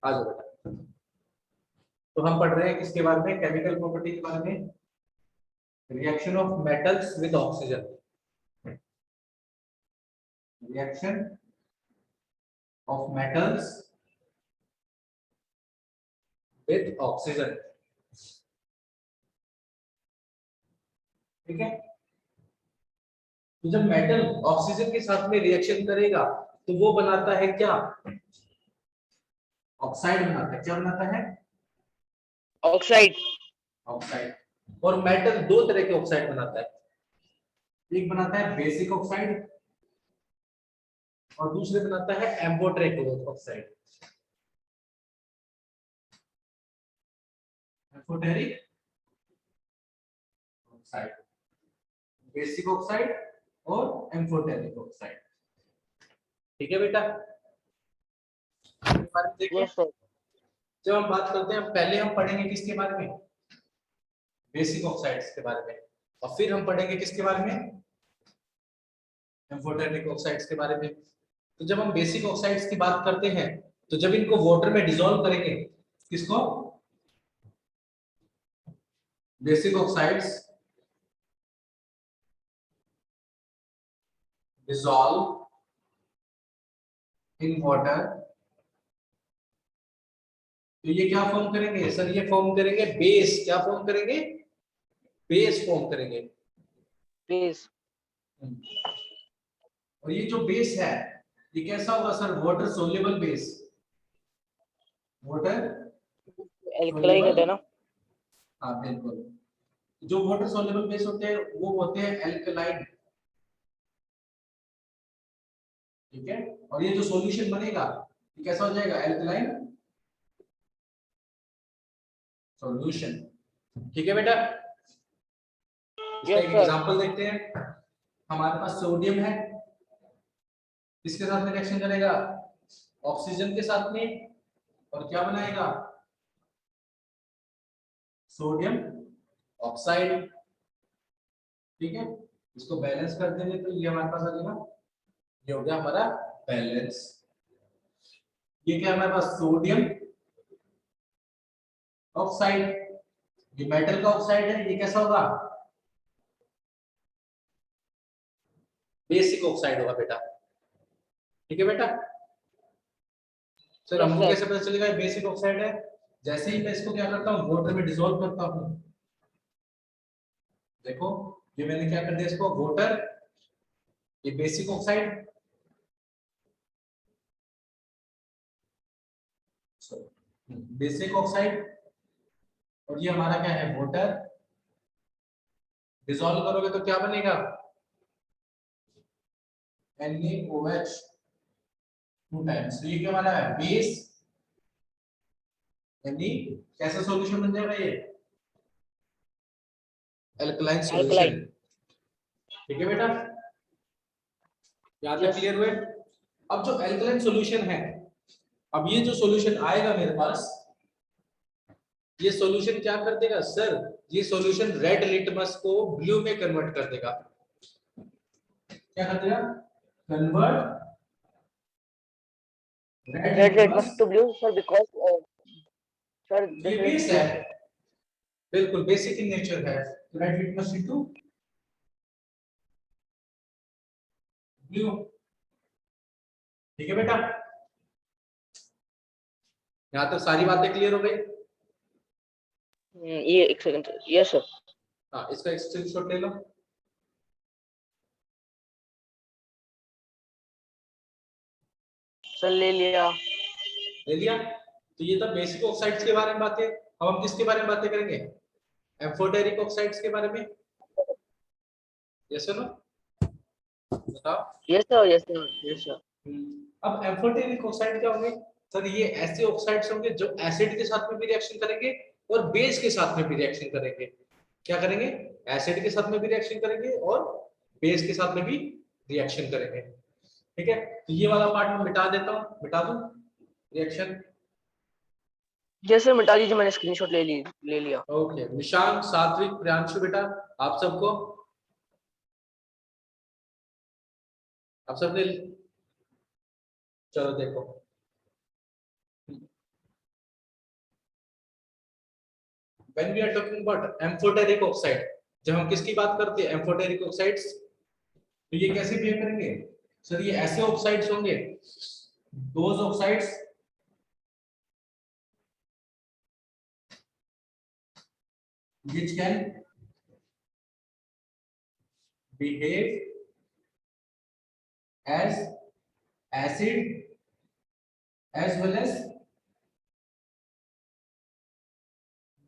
आ जाओ बेटा। तो हम पढ़ रहे हैं किसके बारे में, केमिकल प्रॉपर्टी के बारे में, reaction of metals with oxygen, reaction of metals with oxygen. ठीक है। तो जब मेटल ऑक्सीजन के साथ में रिएक्शन करेगा तो वो बनाता है क्या, ऑक्साइड बनाता है। क्या बनाता है, ऑक्साइड। ऑक्साइड। और मेटल दो तरह के ऑक्साइड बनाता है, एक बनाता है बेसिक ऑक्साइड और दूसरे बनाता है amphoteric oxide. Amphoteric oxide, basic oxide और एम्फोटेरिक ऑक्साइड। ठीक है बेटा। देखिए यस सर। जब हम बात करते हैं पहले हम पढ़ेंगे किसके बारे में, बेसिक ऑक्साइड्स के बारे में, और फिर हम पढ़ेंगे किसके बारे में, एम्फोटेरिक ऑक्साइड्स के बारे में। तो जब हम बेसिक ऑक्साइड्स की बात करते हैं तो जब इनको वाटर में डिसॉल्व करेंगे, किसको, basic oxides dissolve in water, तो ये क्या फॉर्म करेंगे सर, ये फॉर्म करेंगे बेस। क्या फॉर्म करेंगे, बेस फॉर्म करेंगे। प्लीज। और ये जो बेस है ये कैसा होगा sir, water soluble base, water alkaline soluble. होता है ना। हाँ बिल्कुल, जो वाटर सोल्यूबल बेस होते हैं वो होते हैं एल्कलाइन। ठीक है। और ये जो सॉल्यूशन बनेगा ये कैसा हो जाएगा, एल्कलाइन सॉल्यूशन। ठीक है बेटा। इसका यस एक सर। एग्जांपल देखते हैं। हमारे पास सोडियम है, किसके साथ में रिएक्शन करेगा, ऑक्सीजन के साथ में, और क्या बनाएगा, सोडियम ऑक्साइड। ठीक है। इसको बैलेंस कर देंगे तो ये हमारे पास आ जाएगा, ये हो गया हमारा बैलेंस। ये क्या है हमारे पास, सोडियम ऑक्साइड, ये मेटल का ऑक्साइड है, ये कैसा होगा, बेसिक ऑक्साइड होगा बेटा। ठीक है बेटा। सर यस हमको सर। कैसे पता चलेगा ये बेसिक ऑक्साइड है, जैसे ही मैं इसको क्या करता हूँ वाटर में डिसॉल्व करता हूँ। देखो ये मैंने क्या कर दिया इसको वाटर, ये बेसिक ऑक्साइड, बेसिक ऑक्साइड, और ये हमारा क्या है वाटर। डिसॉल्व करोगे तो क्या बनेगा, NaOH 2 टाइम्स। तो ये क्या बना है, बेस, यानी कैसा सॉल्यूशन बन जाएगा ये, एल्कलाइन सॉल्यूशन। एल्कलाइन। ठीक है बेटा, यहां तक यस। क्लियर हुए। अब जो एल्कलाइन सॉल्यूशन है, अब ये जो सॉल्यूशन आएगा मेरे पास, ये सॉल्यूशन क्या कर देगा सर, ये सॉल्यूशन रेड लिटमस को ब्लू में कन्वर्ट कर देगा। क्या कर देगा, convert red red litmus. Litmus to blue sir, because sir ये दिस इज बेस है, बेसिक। बिल्कुल बेसिक इन नेचर है, रेड लिटमस इनटू ब्लू। ठीक है बेटा, यहां तक सारी बातें क्लियर हो गई। ये एक सेकंड। Yes sir. हाँ इसका एक स्क्रीनशॉट ले लो। सर ले लिया। ले लिया। तो ये था बेसिक ऑक्साइड्स के बारे में बातें। अब हम किसके बारे में बातें करेंगे, एम्फोटेरिक ऑक्साइड्स के बारे में। यस नो, बताओ। Yes sir. Yes sir. Yes sir. अब एम्फोटेरिक ऑक्साइड क्या होंगे सर, ये ऐसे ऑक्साइड्स होंगे जो एसिड के साथ में भी रिएक्शन करेंगे और बेस के साथ में भी रिएक्शन करेंगे। क्या करेंगे, एसिड के साथ में भी रिएक्शन करेंगे और बेस के साथ में भी रिएक्शन करेंगे। ठीक है। तो ये वाला पार्ट मैं मिटा देता हूँ, मिटा दूं रिएक्शन। यस सर मिटा दीजिए, मैंने स्क्रीनशॉट ले लिया। ओके, निशांक, सात्विक, प्रियांशु बेटा, आप सबको, आप सबने, चलो देखो when we are talking about amphoteric oxide, जब हम किसकी बात करते हैं एम्फोटेरिक ऑक्साइड्स, तो ये कैसे बिहेव करेंगे सर? ये ऐसे ऑक्साइड्स होंगे, those oxides which can behave as acid as well as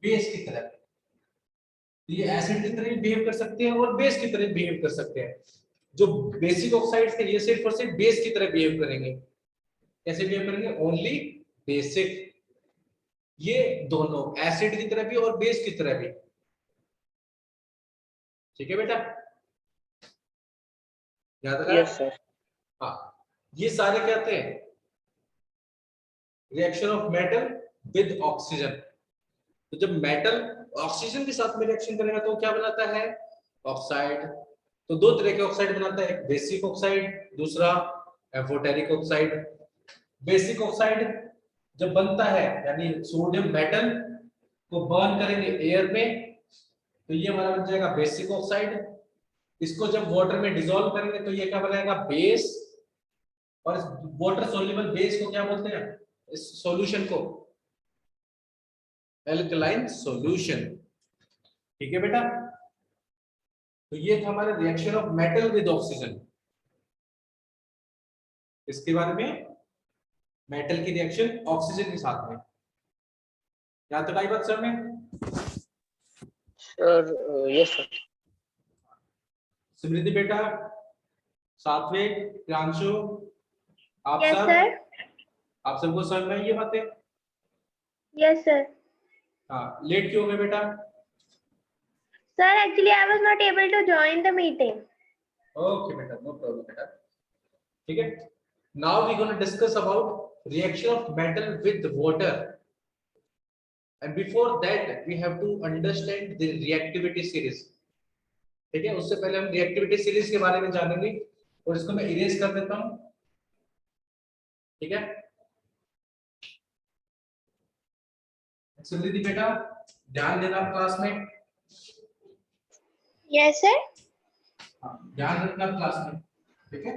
base की तरह। तो ये एसिड की तरह बिहेव कर सकते हैं और बेस की तरह बिहेव कर सकते हैं। जो बेसिक ऑक्साइड्स थे ये सिर्फ और सिर्फ बेस की तरह बिहेव करेंगे। कैसे बिहेव करेंगे? Only basic. ये दोनों एसिड की तरह भी और बेस की तरह भी। ठीक है बेटा, याद रखा? Yes sir. हाँ, ये सारे क्या थे? Reaction of metal with oxygen. तो जब मेटल ऑक्सीजन के साथ में रिएक्शन करेगा तो क्या बनाता है? ऑक्साइड। तो दो तरह के ऑक्साइड बनाता है, एक बेसिक ऑक्साइड, दूसरा एम्फोटेरिक ऑक्साइड। बेसिक ऑक्साइड जब बनता है यानी सोडियम मेटल को बर्न करेंगे एयर में तो ये हमारा बन जाएगा बेसिक ऑक्साइड। इसको जब वाटर में डिसॉल्व करेंगे तो ये क्या बनाएगा? बेस। और इस वाटर सोल्यूबल बेस को क्या बोलते हैं? इस सॉल्यूशन को एल्कलाइन सॉल्यूशन। ठीक है बेटा, तो ये था हमारा reaction of metal with oxygen. इसके बारे में मेटल की रिएक्शन ऑक्सीजन के साथ में। यहां तक आई बात सर में? Sir yes sir. स्मृति बेटा, सात्विक, प्रियांशु, आप Yes, सब, sir. आप सबको समझ में आई ये बातें? Yes, sir. हाँ, लेट क्यों हो गए बेटा? Sir, actually, I was not able to join the meeting. Okay बेटा, नो प्रॉब्लम बेटा। ठीक है, now we gonna discuss about reaction of metal with water. And before that we have to understand the reactivity series. ठीक है, उससे पहले हम reactivity series के बारे में जानेंगे और इसको मैं इरेज कर देता हूं। ठीक है, समृद्धि बेटा ध्यान देना क्लास में। Yes, sir. हाँ, ध्यान रखना क्लास में। ठीक है,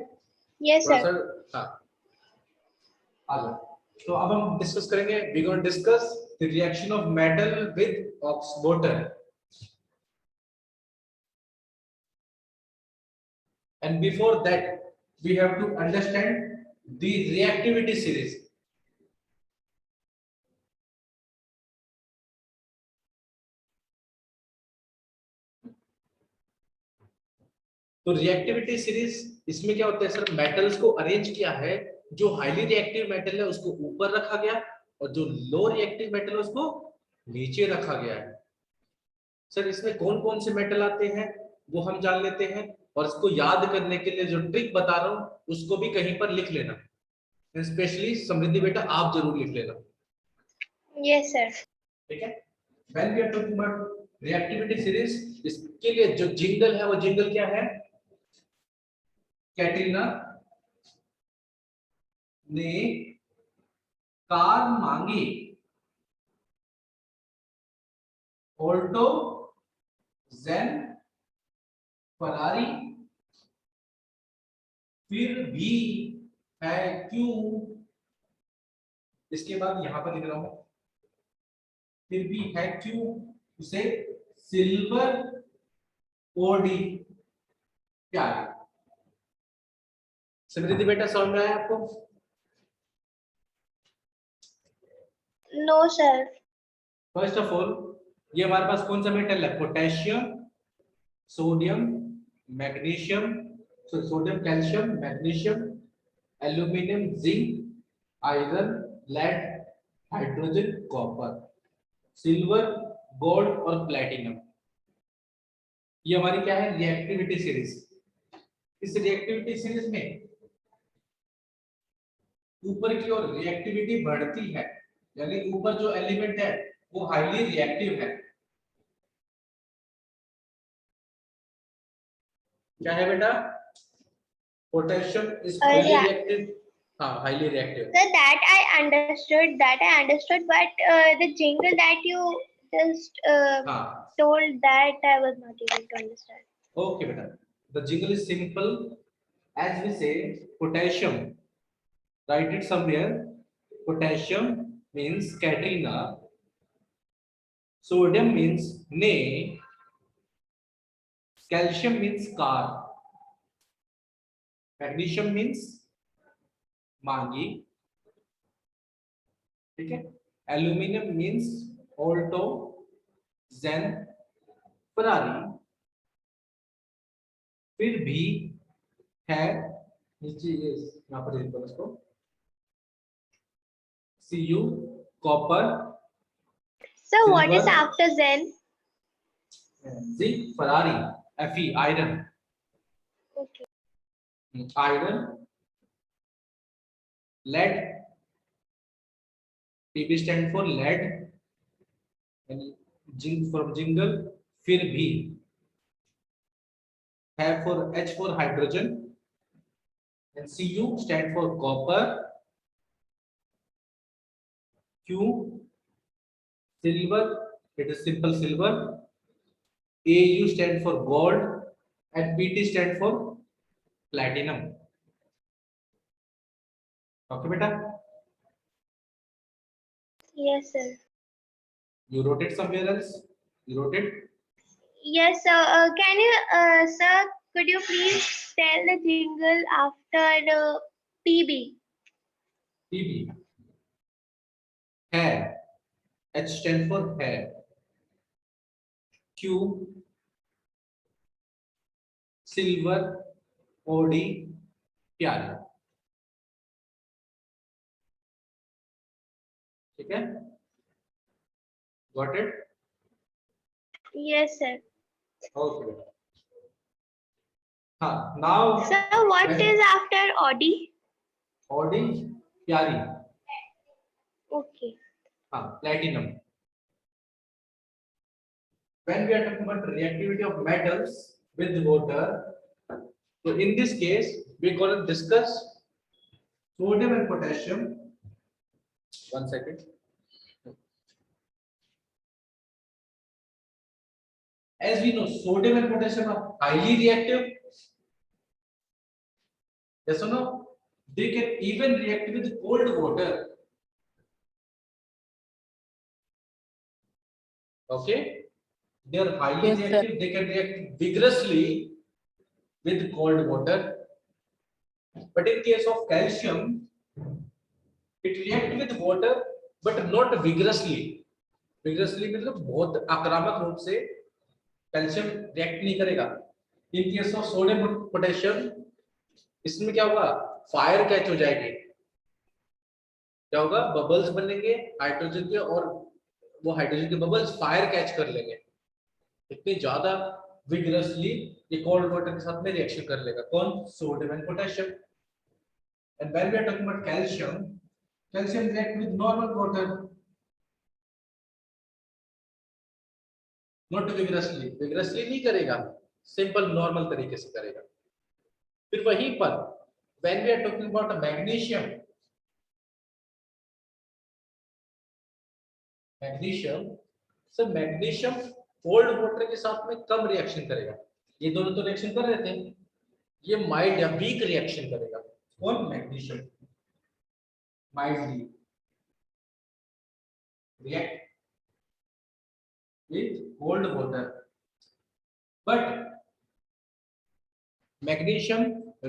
Yes, थोड़ा sir. सा हाँ आ जाओ। तो अब हम डिस्कस करेंगे, we gonna discuss the reaction of metal with water. And before that we have to understand the reactivity series. तो रिएक्टिविटी सीरीज इसमें क्या होता है सर? मेटल्स को अरेंज किया है, जो हाईली रिएक्टिव मेटल है उसको ऊपर रखा गया और जो लो रिएक्टिव मेटल है उसको नीचे रखा गया है। सर इसमें कौन कौन से मेटल आते हैं वो हम जान लेते हैं, और इसको याद करने के लिए जो ट्रिक बता रहा हूं उसको भी कहीं पर लिख लेना। स्पेशली समृद्धि बेटा आप जरूर लिख लेना। Yes, sir. ठीक है, when we are talking about reactivity series, इसके लिए जो जिंगल है वो जिंगल क्या है? कैटरीना ने कार मांगी, ऑल्टो, जेन, फरारी, फिर भी है क्यों। इसके बाद यहां पर लिख रहा हूं, फिर भी है क्यों उसे सिल्वर ओडी प्यारे। समृद्धि बेटा समझ में आया आपको? No, sir. First of all ये हमारे पास कौन सा मेटल है? Potassium, sodium, magnesium, sodium, calcium, magnesium, aluminium, zinc, iron, lead, hydrogen, copper, silver, gold और प्लैटिनम। ये हमारी क्या है? Reactivity series. इस रिएक्टिविटी सीरीज में ऊपर की ओर रिएक्टिविटी बढ़ती है, यानी ऊपर जो एलिमेंट है वो हाईली रिएक्टिव है। क्या है बेटा? Potassium is highly Yeah. Reactive. हाँ, highly reactive. Sir, that I understood, but the jingle that you just हाँ told that I was not able to understand. okay beta, the jingle is simple. As we say potassium, write it somewhere. Potassium means Katrina, sodium means nay, calcium means car, magnesium means मांगी, ठीक है, aluminium means Alto, जेन, Ferrari, फिर भी है नीचे ये यहाँ पर लिखो इसको, Cu, copper, So what is Silver. after Zen? Zinc, Ferrari, Fe, iron, Okay. Iron, lead, Tb stand for lead, and zinc from jingle, फिर भी है for H for hydrogen, and Cu stand for copper, Q silver, it is simple silver, AU stand for gold, and PT stand for platinum. Okay beta, Yes, sir. you wrote it somewhere else, you wrote it. Yes, sir. Can you, sir, could you please tell the jingle after PB? TB, hair, H stand for hair, Q silver, OD प्यारे, ठीक है, got it. Yes, sir. Okay beta, हाँ now Sir, what is after Audi? OD प्यारी, Okay. हाँ platinum. When we are talking about reactivity of metals with water, so in this case we're going to discuss sodium and potassium. One second. As we know, sodium and potassium are highly reactive. Yes or no? They can even react with cold water. Okay, they are highly Yes, sir. reactive. They can react vigorously with cold water. But in case of calcium, it reacts with water, but not vigorously. Vigorously मतलब बहुत आक्रामक रूप से calcium react नहीं करेगा. In case of sodium and potassium, इसमें क्या होगा? फायर कैच हो जाएगी. क्या होगा? बबल्स बनेंगे हाइड्रोजन के, और वो हाइड्रोजन के बबल्स फायर कैच कर लेंगे. इतनी ज्यादा विगरसली ये कोल्ड वाटर के साथ में रिएक्शन कर लेगा. कौन? Sodium and potassium. And when we are talking about calcium, calcium react with normal water, not vigorously. Vigorously नहीं करेगा, सिंपल नॉर्मल तरीके से करेगा. फिर वहीं पर when we are talking about magnesium, magnesium, sir magnesium cold water के साथ में कम रिएक्शन करेगा. ये दोनों तो रिएक्शन कर रहे थे, ये माइल्ड या वीक रिएक्शन करेगा. कौन? Magnesium mildly react with cold water, but magnesium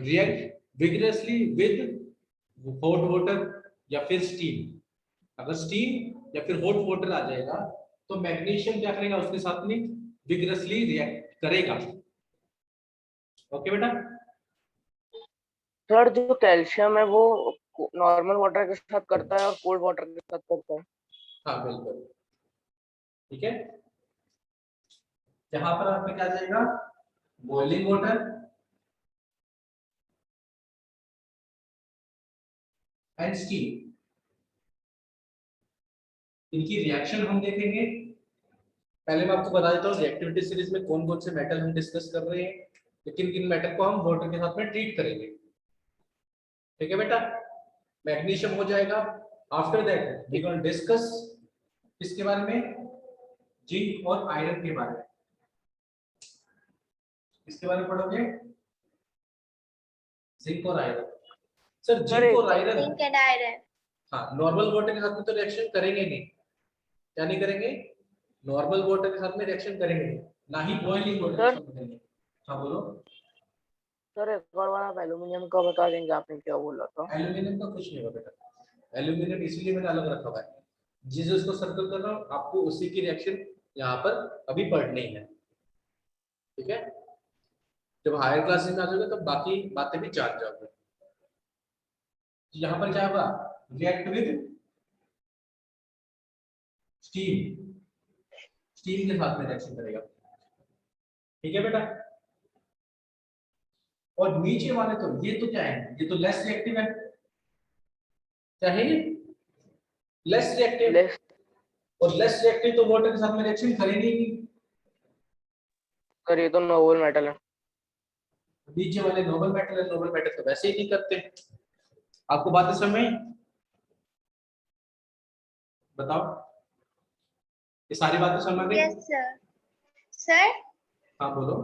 react vigorously with hot water या फिर steam. अगर steam या फिर hot water आ जाएगा तो मैग्नीशियम क्या करेगा? उसके साथ में vigorously react करेगा. ओके बेटा, सर जो कैल्शियम है वो नॉर्मल वाटर के साथ करता है और कोल्ड वाटर के साथ करता है. हाँ बिल्कुल ठीक है. यहाँ पर आपका क्या जाएगा? Boiling water and steam. इनकी रिएक्शन हम देखेंगे. पहले मैं आपको बता देता हूँ रिएक्टिविटी सीरीज में कौन कौन से मेटल हम डिस्कस कर रहे हैं, लेकिन किन मेटल को हम वाटर के साथ में ट्रीट करेंगे. ठीक है बेटा, मैग्नीशियम हो जाएगा. After that we going discuss इसके बारे में जिंक और आयरन के बारे में। इसके बारे में पढ़ोगे, जिंक और आयरन। सर जिंक और आयरन, जिंक एंड आयरन। हाँ, नॉर्मल वाटर के साथ में तो रिएक्शन करेंगे नहीं। क्या नहीं करेंगे? नॉर्मल वाटर के साथ में रिएक्शन करेंगे नहीं, ना ही बॉइलिंग वाटर के साथ में करेंगे। हाँ बोलो सर। एक और बार आप एल्यूमिनियम का बता देंगे, आपने क्या बोला था? एल्यूमिनियम का कुछ नहीं होगा बेटा, एल्यूमिनियम इसीलिए मैंने अलग रखा हुआ है। जिस उसको सर्कल कर रहा हूँ आपको उसी की रिएक्शन यहाँ पर अभी पढ़नी है, ठीक है? जब हायर क्लासेस में आ जाओगे तब बाकी बातें भी जान जाओगे। यहाँ पर क्या होगा? रिएक्ट विद स्टीम, स्टीम के साथ में रिएक्शन करेगा, ठीक है बेटा? और नीचे वाले तो ये तो क्या है, ये तो लेस रिएक्टिव है। क्या है ये? Less reactive. और लेस रिएक्टिव तो वाटर के साथ में रिएक्शन करेंगे ही नहीं। सर ये तो नोबल मेटल है। नीचे वाले नोबल मेटल है, नोबल मेटल तो वैसे ही नहीं करते। आपको बातें समझ में? बताओ, ये सारी बातें समझ में? Yes sir. सर, हाँ बोलो।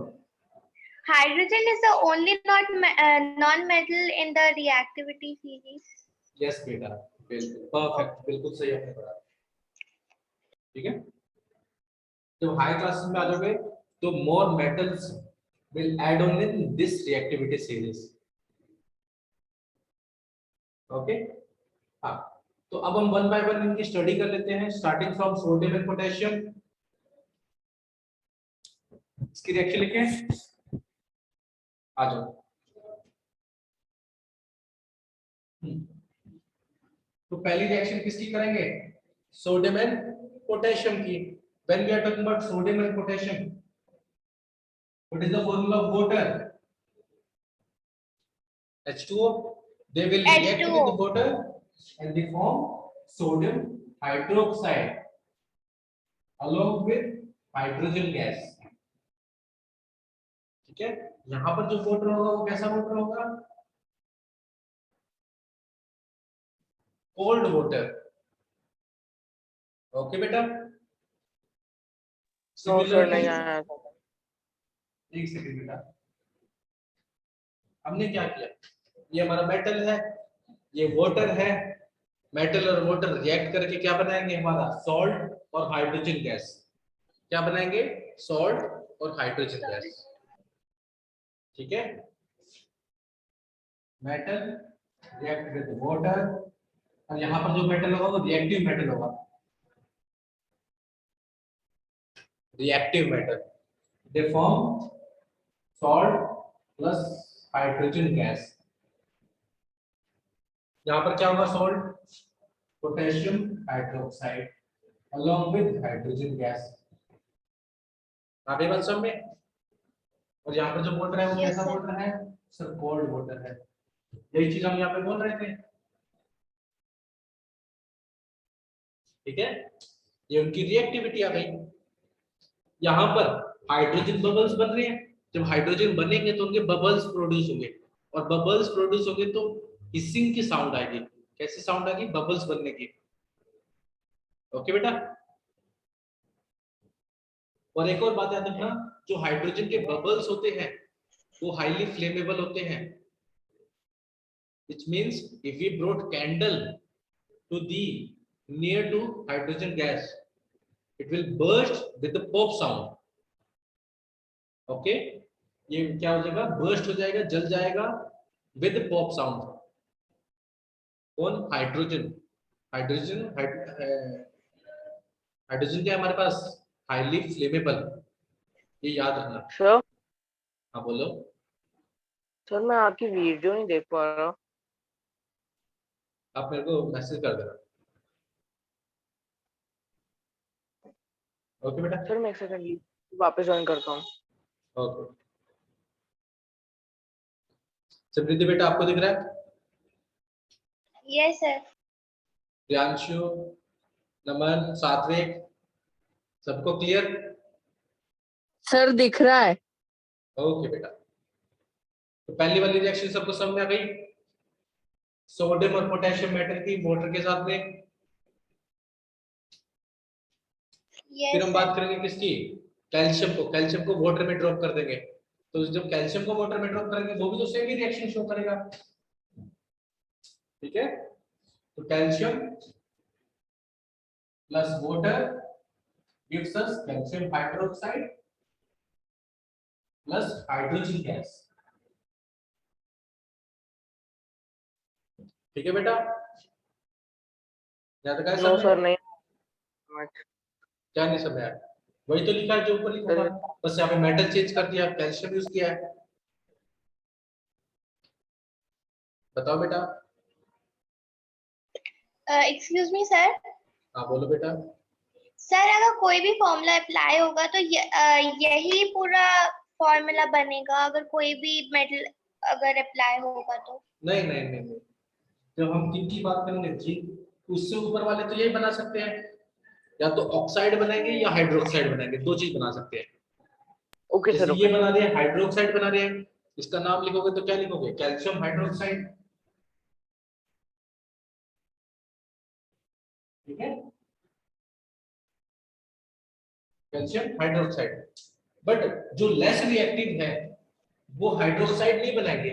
hydrogen is the only non-metal in the reactivity series. Yes बेटा, बिल्कुल परफेक्ट, बिल्कुल सही आपने पढ़ा, ठीक है? जब हाई क्लासेस में आ जाओगे तो मोर metals will add on in this reactivity series, okay? हाँ, तो अब हम वन बाय वन इनकी स्टडी कर लेते हैं, starting from sodium and potassium. इसकी रिएक्शन लिखें, आ जाओ। तो पहली रिएक्शन किसकी करेंगे? सोडियम एंड पोटेशियम की। When we are talking about sodium and potassium, what is the formula of water? H2O. They will react H2O. with the water and they form sodium hydroxide along with hydrogen gas. ठीक है? यहाँ पर जो water होगा वो कैसा water होगा? Cold water, okay बेटा? नो सर, नहीं आया। एक सेकंड बेटा, हमने क्या किया? ये हमारा मेटल है, ये वाटर है। मेटल और वाटर रिएक्ट करके क्या बनाएंगे? हमारा सॉल्ट और हाइड्रोजन गैस। क्या बनाएंगे? सॉल्ट और हाइड्रोजन गैस, ठीक है? मेटल रिएक्ट विद वाटर, और यहाँ पर जो मेटल होगा वो रिएक्टिव मेटल होगा, reactive metal. They form salt plus hydrogen gas. यहाँ पर क्या होगा? Salt, potassium hydroxide along with hydrogen gas. आगे बात समझ में? और यहाँ पर जो वाटर है वो Yes, कैसा sir. वाटर है? सर कोल्ड वाटर है। यही चीज हम यहाँ पे बोल रहे थे, ठीक है? ये उनकी रिएक्टिविटी आ गई। यहाँ पर हाइड्रोजन बबल्स बन रहे हैं। जब हाइड्रोजन बनेंगे तो उनके बबल्स प्रोड्यूस होंगे, और बबल्स प्रोड्यूस होंगे तो हिसिंग की साउंड आएगी। कैसी साउंड आएगी? बबल्स बनने की, ओके बेटा? और एक और बात याद रखना, जो हाइड्रोजन के बबल्स होते हैं वो हाईली फ्लेमेबल होते हैं, which means if we brought candle to the near to hydrogen gas, it will burst with the pop sound, okay? ये क्या हो जाएगा? बर्स्ट हो जाएगा, जल जाएगा विद पॉप साउंड। कौन? हाइड्रोजन। हाइड्रोजन हाइड्रोजन क्या है हमारे पास? हाईली फ्लेमेबल, ये याद रखना। सर, हाँ बोलो। सर मैं आपकी वीडियो नहीं देख पा रहा। आप मेरे को मैसेज कर देना, ओके बेटा? सर मैं एक सेकंड वापस ज्वाइन करता हूँ। ओके। समृद्धि बेटा आपको दिख रहा है? Yes, sir. प्रियांशु, नमन, सात्विक, सबको क्लियर? सर दिख रहा है। ओके बेटा, तो पहली वाली रिएक्शन सबको समझ में आ गई? सोडियम और पोटेशियम मेटल की वाटर के साथ में फिर Yes, हम sir. बात करेंगे किसकी, कैल्शियम को वाटर में ड्रॉप कर देंगे, तो जब कैल्शियम को वाटर में ड्रॉप करेंगे वो भी तो सेम ही रिएक्शन शो करेगा, ठीक है। तो calcium plus water gives us calcium hydroxide plus hydrogen gas, ठीक है बेटा, याद रखा है नो सब सर में? नहीं। क्या नहीं समझ आया? वही तो लिखा है जो ऊपर लिखा था, बस यहाँ पे मेटल चेंज कर दिया, कैल्शियम यूज किया है। बताओ बेटा। Excuse me, sir. हाँ बोलो बेटा। सर अगर कोई भी फॉर्मूला अप्लाई होगा तो यही पूरा फॉर्मूला बनेगा, अगर कोई भी मेटल अगर अप्लाई होगा तो? नहीं नहीं नहीं नहीं, जब हम जिंक की बात करेंगे जिंक, उससे ऊपर वाले तो यही बना सकते हैं, या तो ऑक्साइड बनाएंगे या हाइड्रोक्साइड बनाएंगे, दो चीज बना सकते हैं। ओके जैसे सर ये ओके। बना रहे हैं हाइड्रोक्साइड बना रहे हैं, इसका नाम लिखोगे तो क्या लिखोगे, कैल्शियम हाइड्रोक्साइड, ठीक है, कैल्शियम हाइड्रोक्साइड। बट जो लेस रिएक्टिव है वो हाइड्रोक्साइड नहीं बनाएंगे,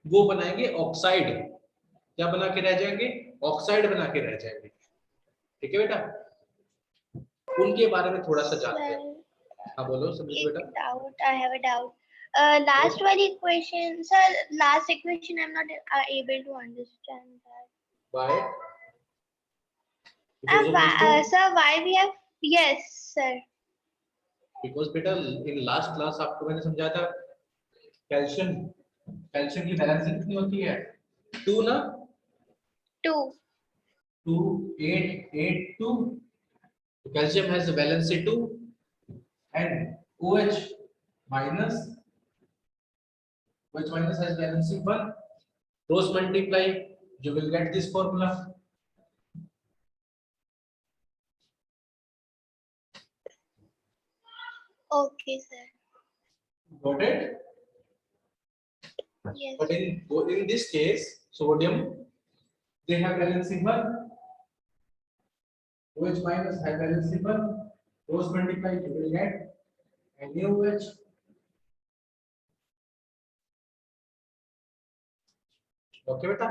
वो बनाएंगे ऑक्साइड, क्या बना के रह जाएंगे, ऑक्साइड बना के रह जाएंगे, ठीक है बेटा। उनके बारे में थोड़ा सा जानते हैं। हाँ बोलो समझ एक बेटा। Doubt, I have a doubt. Last वाली equation sir, last equation I am not able to understand that. By because of this two, sir why we have, yes sir. Because बेटा इन लास्ट क्लास आपको मैंने समझाया था, calcium calcium की valency कितनी होती है, 2 ना, 2। 2 8 8 2, calcium has valency 2 and OH minus has valency 1, cross multiply, you will get this formula. Okay sir. Got it? Yes. But in this case sodium, they have valency 1, OH minus has valency 1, cross multiply, you will get NaOH. Okay beta,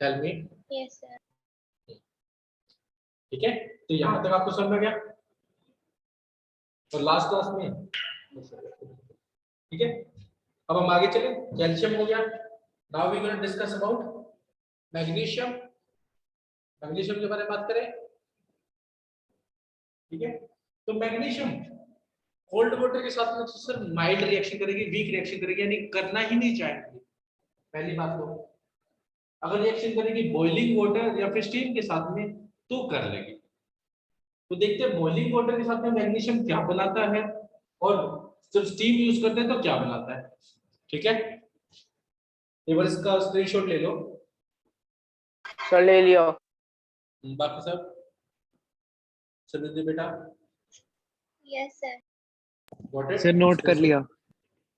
tell me. Yes sir. ठीक है, तो यहां तक आपको समझ में गया, और लास्ट क्लास में, ठीक है। अब हम आगे चले, कैल्शियम हो गया, now we gonna discuss about magnesium. Magnesium के बारे में बात करें, ठीक है। तो मैग्नीशियम कोल्ड वाटर के साथ में तो सर माइल्ड रिएक्शन करेगी, वीक रिएक्शन करेगी, यानी करना ही नहीं चाहेंगे, पहली बात तो। अगर रिएक्शन करेगी बॉइलिंग वाटर या फिर स्टीम के साथ में तो कर लेगी। तो देखते हैं बॉइलिंग वाटर के साथ में मैग्नीशियम क्या बनाता है, और जब स्टीम यूज करते हैं तो क्या बनाता है, ठीक है। एक बार इसका स्क्रीनशॉट ले लो, सर ले लिया। बाकी सब समझ लीजिए बेटा। Yes sir. Got it? Sir note कर लिया।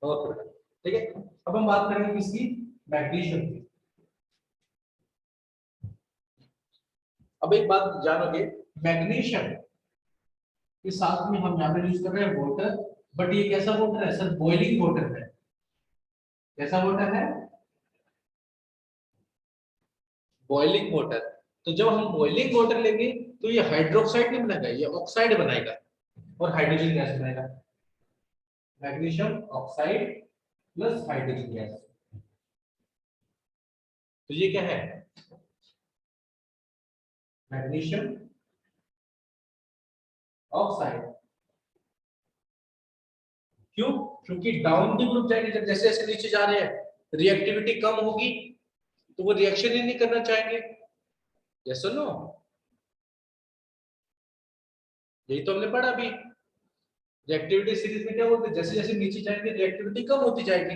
ओके ठीक है। अब हम बात करेंगे किसकी, मैग्नीशियम की। अब एक बात जानोगे, मैग्नीशियम के साथ में हम यहाँ पे यूज कर रहे हैं वाटर, बट ये कैसा वाटर है सर, बॉइलिंग वाटर है। कैसा वाटर है, बॉइलिंग वाटर। तो जब हम बॉइलिंग वाटर लेंगे तो ये हाइड्रोक्साइड नहीं बनाएगा, ये ऑक्साइड बनाएगा और हाइड्रोजन गैस बनाएगा, magnesium oxide plus hydrogen gas. तो ये क्या है, मैग्नीशियम ऑक्साइड। क्यों, क्योंकि डाउन द ग्रुप जाएंगे, जब जैसे जैसे नीचे जा रहे हैं रिएक्टिविटी कम होगी तो वो रिएक्शन ही नहीं करना चाहेंगे, यस और नो। यही तो हमने पढ़ा अभी, रिएक्टिविटी सीरीज में क्या बोलते हैं, जैसे जैसे नीचे जाएंगे रिएक्टिविटी कम होती जाएगी।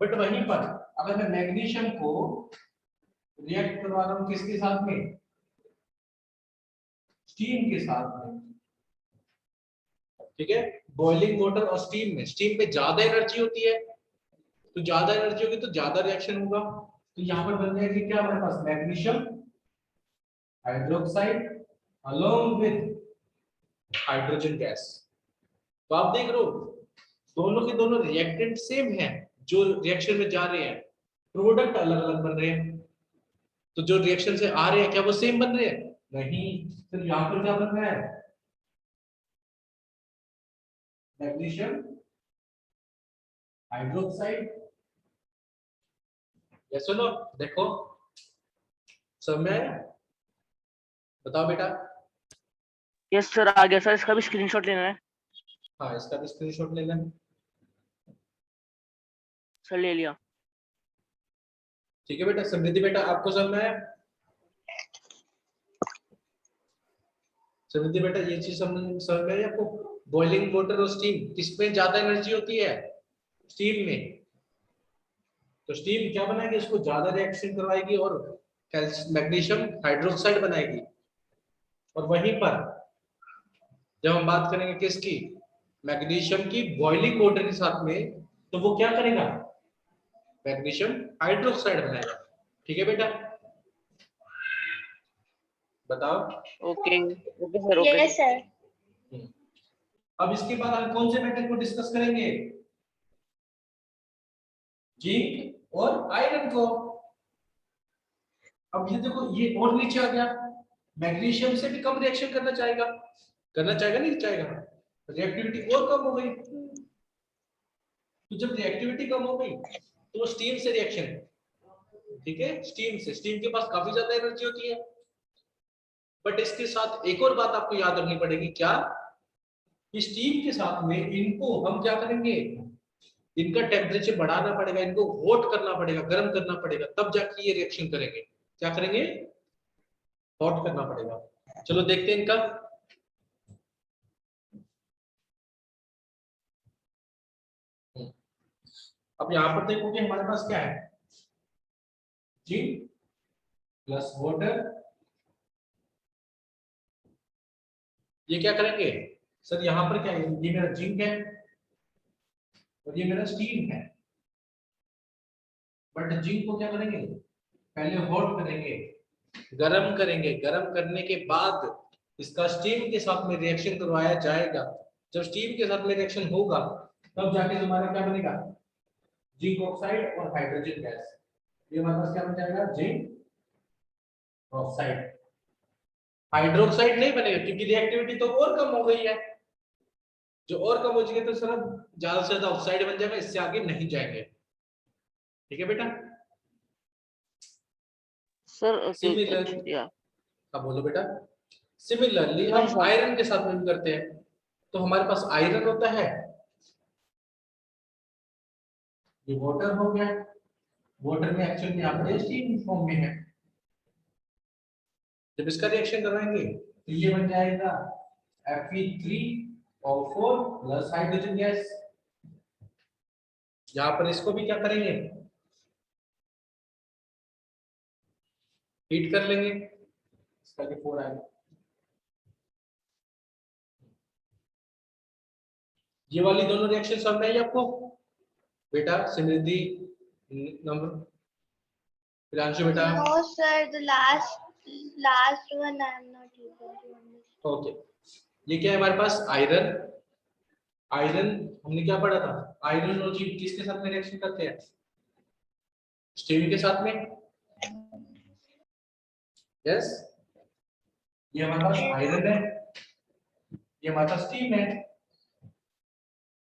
बट वहीं पर अगर मैं मैग्नीशियम को रिएक्ट करवा रहा हूं किसके साथ में, स्टीम के साथ में, ठीक है। बॉइलिंग वाटर और स्टीम में ज्यादा एनर्जी होती है, तो ज्यादा एनर्जी होगी तो ज्यादा रिएक्शन होगा। तो यहाँ पर बन जाएगी क्या हमारे पास, magnesium hydroxide along with hydrogen gas. तो आप देख रहे हो दोनों के दोनों रिएक्टेंट सेम है, जो रिएक्शन में जा रहे हैं प्रोडक्ट अलग अलग बन रहे हैं। तो जो रिएक्शन से आ रहे हैं क्या वो सेम बन रहे हैं? नहीं। तो यहाँ पर क्या बन रहा है? Magnesium hydroxide. ये सुनो, देखो समय, बताओ बेटा। यस सर, आ गया सर, इसका भी स्क्रीनशॉट लेना है। हाँ, इसका भी स्क्रीनशॉट ले लें। सर ले लिया। ठीक है बेटा। समृद्धि बेटा आपको समझ में आया? समृद्धि बेटा ये चीज समझ में आई आपको? बॉइलिंग वाटर और स्टीम, किसमें ज्यादा एनर्जी होती है? स्टीम में। तो स्टीम क्या बनाएगी? इसको ज्यादा रिएक्शन करवाएगी और मैग्नीशियम हाइड्रोक्साइड बनाएगी। और वहीं पर जब हम बात करेंगे किसकी, मैग्नीशियम की, बॉइलिंग वाटर के साथ में, तो वो क्या करेगा? मैग्नीशियम हाइड्रोक्साइड बनाएगा। ठीक है बेटा, बताओ। Okay okay sir, okay yes sir. अब इसके बाद हम कौन से मेटल को डिस्कस करेंगे? जिंक और आयरन को। अब ये देखो, ये और नीचे आ गया, मैग्नीशियम से भी कम रिएक्शन करना चाहेगा, नहीं चाहेगा, रिएक्टिविटी और कम हो गई। तो जब रिएक्टिविटी कम हो गई तो स्टीम से रिएक्शन, ठीक है, स्टीम के पास काफी ज्यादा एनर्जी होती है। बट इसके साथ एक और बात आपको याद रखनी पड़ेगी, क्या? कि स्टीम के साथ में इनको हम क्या करेंगे? इनका टेम्परेचर बढ़ाना पड़ेगा, इनको हॉट करना पड़ेगा, गर्म करना पड़ेगा, तब जाके ये रिएक्शन करेंगे। क्या करेंगे? हॉट करना पड़ेगा। चलो देखते हैं इनका। अब यहां पर देखो कि हमारे पास क्या है, जिंक प्लस वाटर। ये क्या करेंगे सर? यहां पर क्या है? ये मेरा जिंक है और ये मेरा स्टीम है। बट जिंक को क्या करेंगे? पहले हॉट करेंगे, गरम करेंगे, गरम करने के बाद इसका स्टीम के साथ में रिएक्शन करवाया जाएगा। जब स्टीम के साथ में रिएक्शन होगा तब जाके तुम्हारा क्या बनेगा? जिंक ऑक्साइड और हाइड्रोजन गैस। ये हमारे पास क्या बन जाएगा? Zinc oxide. हाइड्रोक्साइड नहीं बनेगा क्योंकि रिएक्टिविटी तो और कम हो गई है। जो और कम हो जाएगी तो सर ज्यादा से ज्यादा ऑक्साइड बन जाएगा, इससे आगे नहीं जाएंगे। ठीक है बेटा। सर सिमिलर, या अब बोलो बेटा। सिमिलरली नहीं हम सर। आयरन के साथ में भी करते हैं। तो हमारे पास आयरन होता है, ये वाटर हो गया, वाटर में एक्चुअली में यहाँ पर स्टीम फॉर्म में है। जब इसका रिएक्शन करवाएंगे तो ये बन जाएगा Fe3O4 प्लस हाइड्रोजन गैस। यहाँ पर इसको भी क्या करेंगे? हीट कर लेंगे, इसका भी 4 आएगा। ये वाली दोनों रिएक्शन समझ में आई आपको बेटा? समृद्धि, नंबर, प्रियांशु बेटा। No sir, the last one I am not able to understand. Okay, ये क्या है हमारे पास? आयरन। आयरन हमने क्या पढ़ा था? आयरन और जिंक किसके साथ में रिएक्शन करते हैं? स्टीम के साथ में। यस, ये हमारे पास आयरन है, ये हमारे पास स्टीम है,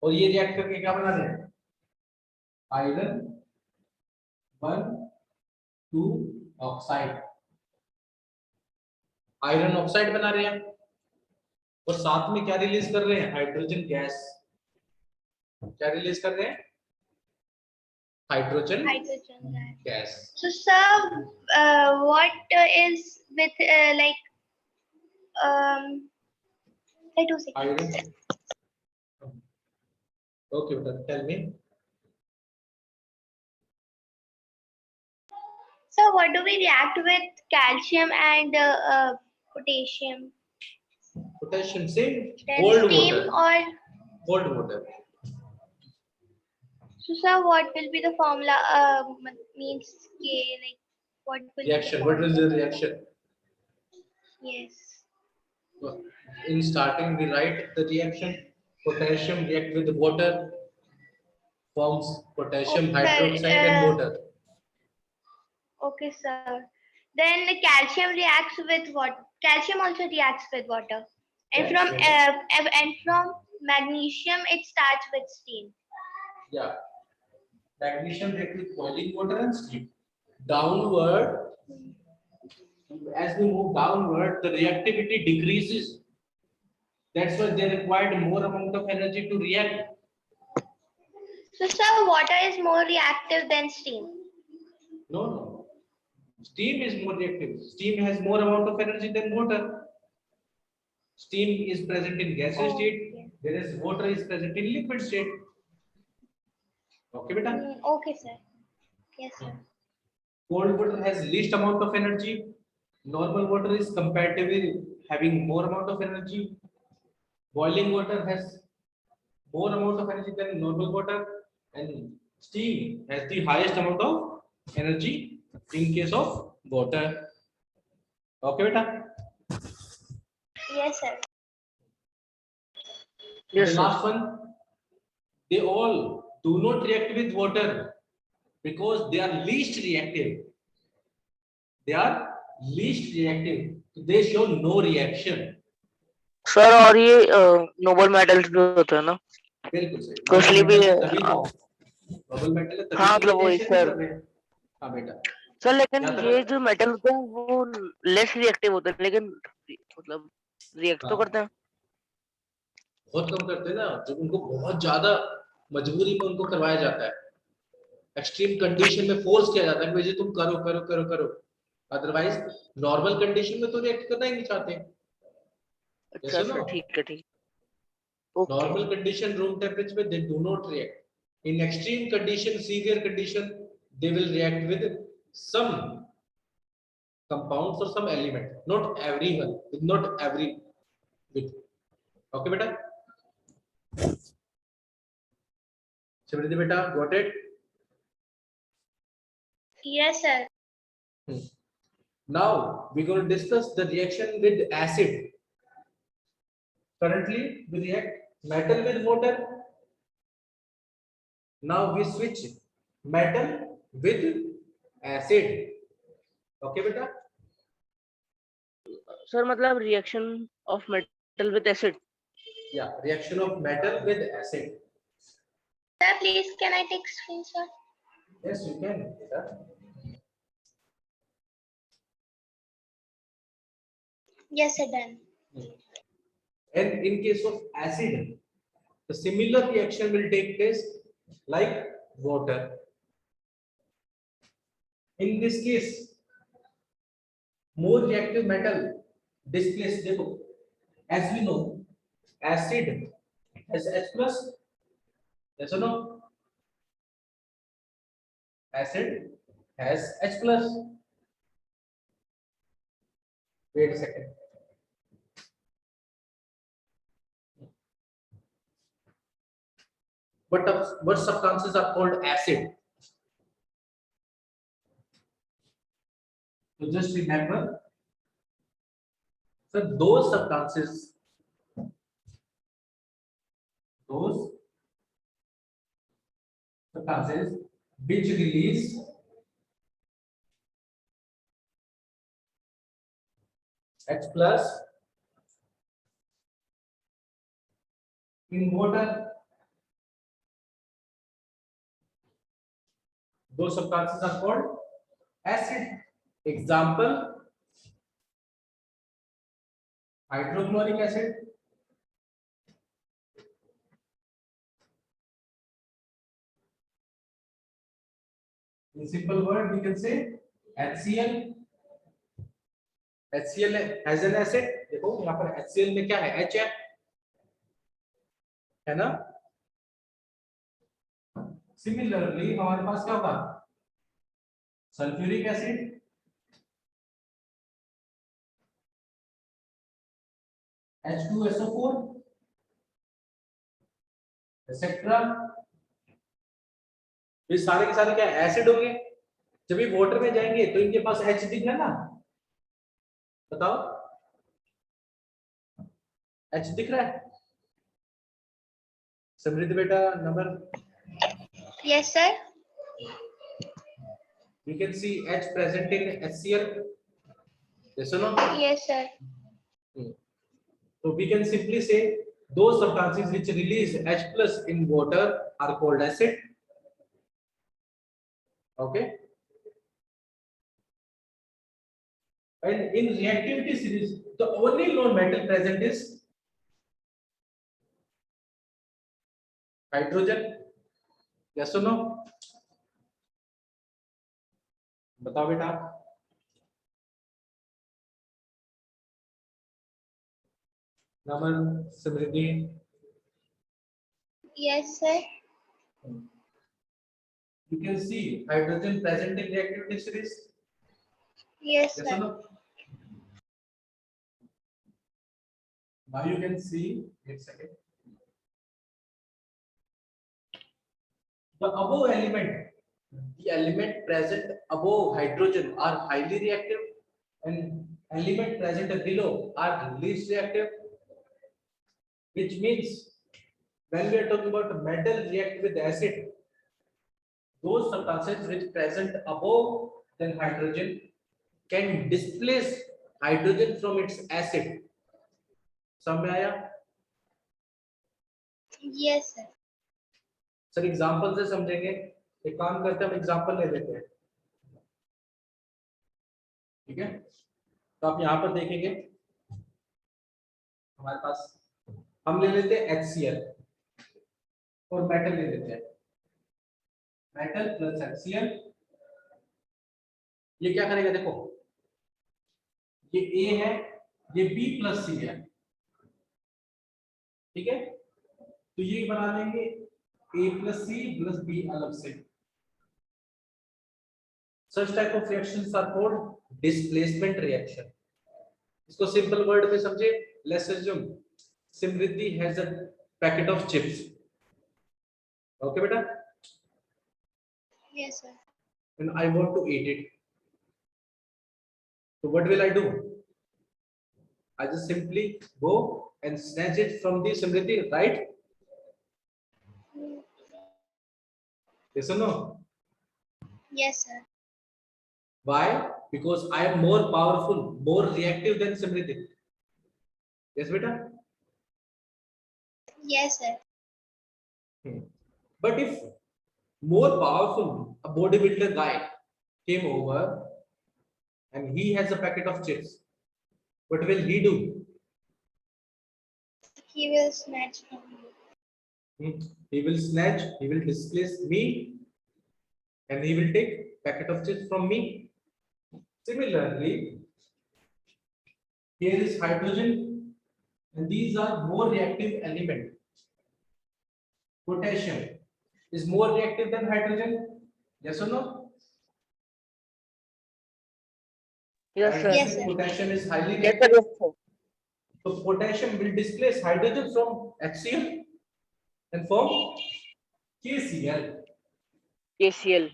और ये रिएक्ट करके क्या बना रहे हैं? आयरन 1,2 ऑक्साइड, आयरन ऑक्साइड बना रहे हैं, और साथ में क्या रिलीज कर रहे हैं? Hydrogen gas. क्या रिलीज कर रहे हैं? Hydrogen Hydrogen gas. Gas. So sir, what is with like wait 2 seconds. Iron, okay बेटा, tell me. So what do we react with calcium and potassium? Potassium से Then cold steam water, or cold water. so sir, what will be the formula? Means K, like what will be the Reaction, what is formula? the reaction? Yes. In starting, we write the reaction. Potassium react with water, forms potassium Okay, hydroxide and water. okay, sir. Then the calcium reacts with what? Calcium also reacts with water. And from Calcium. and from magnesium, it starts with steam. Yeah, magnesium react with boiling water and steam. Downward, as we move downward, the reactivity decreases. That's why they required more amount of energy to react. So, sir, water is more reactive than steam. No, no. Steam is more reactive. Steam has more amount of energy than water. Steam is present in gaseous state, Okay. whereas water is present in liquid state. Okay, beta? Okay, sir. Yes, sir. Cold water has least amount of energy. Normal water is comparatively having more amount of energy. Boiling water has more amount of energy than normal water, and steam has the highest amount of energy in case of water. Okay, beta? Yes, sir. And the Yes, sir. last one, they all do not react with water because they are least reactive. They are least reactive. So they show no reaction. Sir और ये noble metals भी होते हैं ना, बिल्कुल सही. तो Nobel इसलिए भी मेटल है तभी तो नोबल मेटल है तभी हाँ तो ये मतलब वही रिएक्शन नहीं सर. कर रहे हैं. हाँ बेटा. सर लेकिन याद ये रख. जो मेटल होते हैं वो लेस रिएक्टिव होते हैं, लेकिन मतलब रिएक्ट तो हाँ, करते हैं. बहुत कम करते हैं ना, जब उनको बहुत ज्यादा मजबूरी में उनको करवाया जाता है, एक्सट्रीम कंडीशन में फोर्स किया जाता है कि भाई तुम करो करो करो करो. अदरवाइज नॉर्मल कंडीशन में तो रिएक्ट करना ही नहीं चाहते. अच्छा जैसे सर, ना ठीक है, ठीक. Okay. normal condition room temperature में they do not react. In extreme condition, severe condition, they will react with some compounds or some element. Not everyone, with not every with. Okay, beta. Simriti beta, got it? Yes, sir. Now we're going to discuss the reaction with acid. Currently, we react metal with water. Now we switch metal with acid. Okay, beta. Sir मतलब reaction of metal with acid. Yeah, reaction of metal with acid. Sir, please, can I take screenshot? Yes, you can. Beta. Yes, sir, done. And in case of acid, the similar reaction will take place like water. In this case, more reactive metal displaces the. As we know, acid has H plus. Yes or no? Acid has H plus. Wait a second. What substances are called acid? So just remember, so those substances which release H plus in water. Those substances are called acid. Example, hydrochloric acid, in simple word we can say HCl. HCl has an acid. देखो यहाँ पर HCl में क्या है, H है ना. Similarly हमारे पास क्या होगा, सल्फ्यूरिक एसिड, H2SO4, एक्सेट्रा. ये सारे के सारे क्या एसिड होंगे. जब ये वाटर में जाएंगे तो इनके पास H दिख रहा है ना, बताओ. H दिख रहा है समृद्धि बेटा number? Yes, sir. You can see H present in HCl. Yes or no? Yes, sir. So we can simply say those substances which release H plus in water are called acid. Okay. And in reactivity series, the only known metal present is hydrogen. Yes or no? बताओ बेटा. नमन समृद्धि. Yes, sir. You can see hydrogen present in reactivity series. Yes, Yes or sir. no? Now you can see. Wait a second. The above element, the element present above hydrogen are highly reactive, and element present below are least reactive. Which means when we are talking about metal react with acid, those substances which present above than hydrogen can displace hydrogen from its acid. समझ में आया? Yes, sir. Sir example से समझेंगे. एक काम करते हैं हम एग्जांपल ले लेते हैं. ठीक है, तो आप यहाँ पर देखेंगे हमारे पास हम ले लेते हैं HCl और मेटल ले लेते हैं. मेटल प्लस HCl ये क्या करेगा? देखो ये A है, ये B प्लस C है. ठीक है, तो ये बना लेंगे A plus C plus B अलग से. Such type of reactions are called displacement reaction. इसको सिंपल वर्ड में समझे. Let's assume Simriddhi has a packet of chips. Okay, बेटा? Yes, sir. And I want to eat it. So what will I do? I just simply go and snatch it from the Simriddhi, right? Yes or no? Yes, sir. Why? Because I am more powerful, more reactive than Simriddhi. Yes, beta? Yes, sir. But if more powerful, a bodybuilder guy came over and he has a packet of chips, what will he do? He will snatch from you. He will snatch, he will displace me, and he will take packet of chips from me. Similarly, here is hydrogen, and these are more reactive element. Potassium is more reactive than hydrogen. Yes or no? Yes, sir. Yes, sir. Potassium is highly Yes, sir. reactive. Yes, sir. So potassium will displace hydrogen from HCl and form KCl. KCl.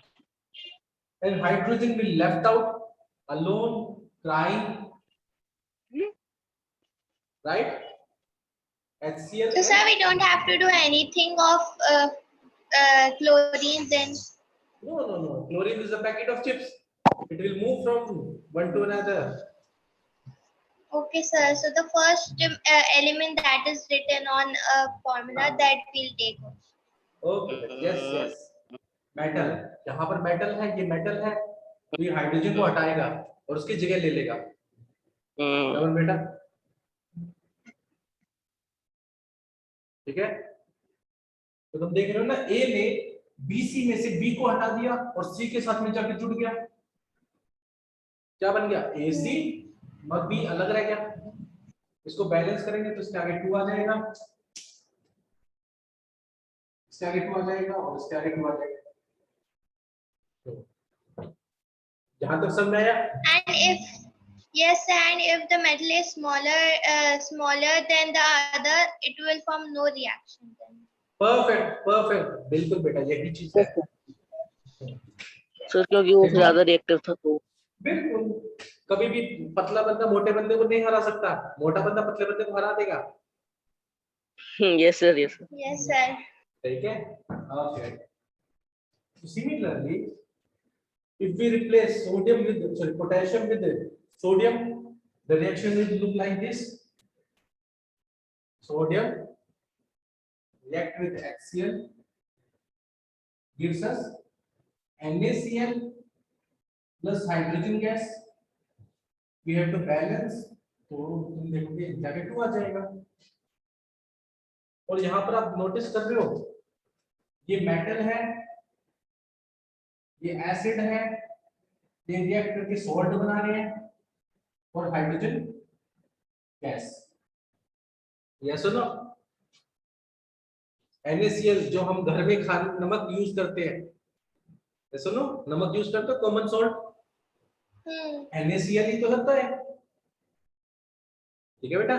And hydrogen will left out alone, crying. Right? HCl. So, sir, we don't have to do anything of chlorine then. No. Chlorine is a packet of chips. It will move from one to another. Okay, sir. So the first element that is written on a formula that we'll take. Okay. Yes. Metal, यहाँ पर metal है, ये metal है, तो ये hydrogen को हटाएगा और उसकी जगह ले लेगा. डबल बेटा. ठीक है, तो तुम देख रहे हो ना, ए ने BC में से B को हटा दिया और C के साथ में जाके जुड़ गया. क्या बन गया? AC और B अलग रह गया. इसको बैलेंस करेंगे तो इसके आगे 2 आ जाएगा, इसके आगे 2 आ जाएगा और इसके आगे 2 आ जाएगा. जहां तक समझ में आया? And if the metal is smaller than the other, it will form no reaction then. Perfect. बिल्कुल बेटा, यही चीज है. सर क्योंकि वो ज्यादा रिएक्टिव था तो. बिल्कुल. कभी भी पतला बंदा मोटे बंदे को नहीं हरा सकता, मोटा बंदा पतले बंदे को हरा देगा. Yes sir, yes sir. Yes, sir. ठीक है, okay. Similarly, if we replace sodium with, sorry, potassium with sodium, the reaction will look like this. Sodium react with HCl gives us NaCl plus hydrogen gas. We have to balance, तो तुम देखोगे जाके 2 आ जाएगा। और यहाँ पर आप notice कर रहे हो, ये मेटल है, ये एसिड है, ये रिएक्ट करके सॉल्ट बना रहे हैं और हाइड्रोजन गैस। यस और नो? NaCl जो हम घर में नमक यूज करते हैं, यस और नो? नमक यूज करते हो, कॉमन सॉल्ट, NaCl ही तो होता है। ठीक है बेटा?